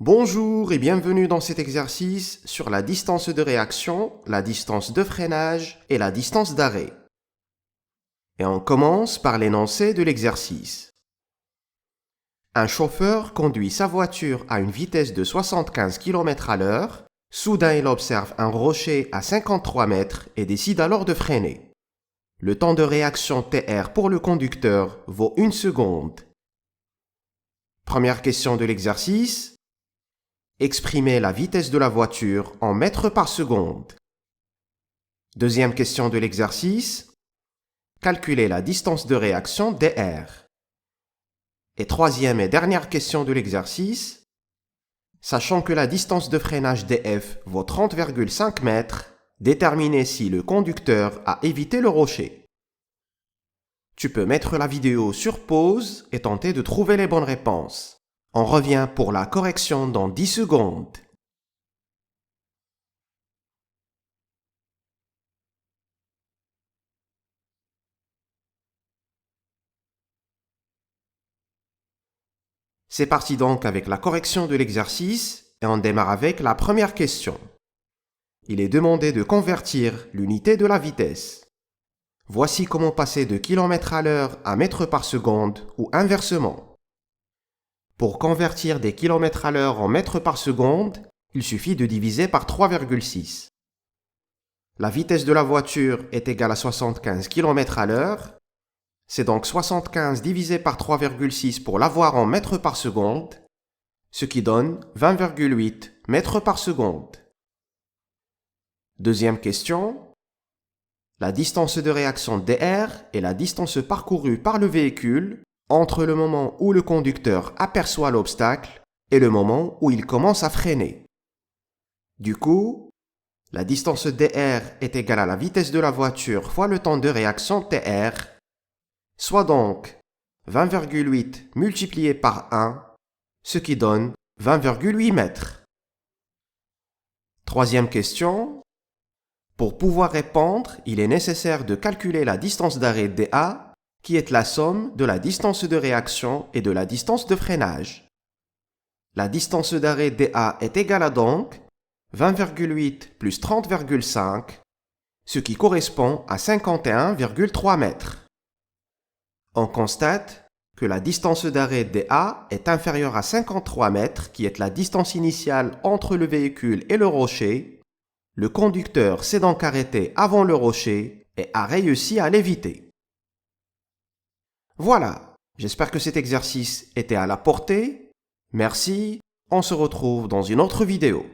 Bonjour et bienvenue dans cet exercice sur la distance de réaction, la distance de freinage et la distance d'arrêt. Et on commence par l'énoncé de l'exercice. Un chauffeur conduit sa voiture à une vitesse de 75 km/h. Soudain, il observe un rocher à 53 mètres et décide alors de freiner. Le temps de réaction TR pour le conducteur vaut 1 seconde. Première question de l'exercice. Exprimez la vitesse de la voiture en mètres par seconde. Deuxième question de l'exercice. Calculez la distance de réaction dr. Et troisième et dernière question de l'exercice. Sachant que la distance de freinage df vaut 30,5 mètres, déterminez si le conducteur a évité le rocher. Tu peux mettre la vidéo sur pause et tenter de trouver les bonnes réponses. On revient pour la correction dans 10 secondes. C'est parti donc avec la correction de l'exercice et on démarre avec la première question. Il est demandé de convertir l'unité de la vitesse. Voici comment passer de km/h à mètres par seconde ou inversement. Pour convertir des km/h en mètres par seconde, il suffit de diviser par 3,6. La vitesse de la voiture est égale à 75 km/h. C'est donc 75 divisé par 3,6 pour l'avoir en mètres par seconde, ce qui donne 20,8 mètres par seconde. Deuxième question. La distance de réaction dr est la distance parcourue par le véhicule entre le moment où le conducteur aperçoit l'obstacle et le moment où il commence à freiner. Du coup, la distance dr est égale à la vitesse de la voiture fois le temps de réaction tr, soit donc 20,8 multiplié par 1, ce qui donne 20,8 mètres. Troisième question. Pour pouvoir répondre, il est nécessaire de calculer la distance d'arrêt dA, qui est la somme de la distance de réaction et de la distance de freinage. La distance d'arrêt dA est égale à donc 20,8 plus 30,5, ce qui correspond à 51,3 mètres. On constate que la distance d'arrêt dA est inférieure à 53 mètres, qui est la distance initiale entre le véhicule et le rocher. Le conducteur s'est donc arrêté avant le rocher et a réussi à l'éviter. Voilà, j'espère que cet exercice était à la portée. Merci, on se retrouve dans une autre vidéo.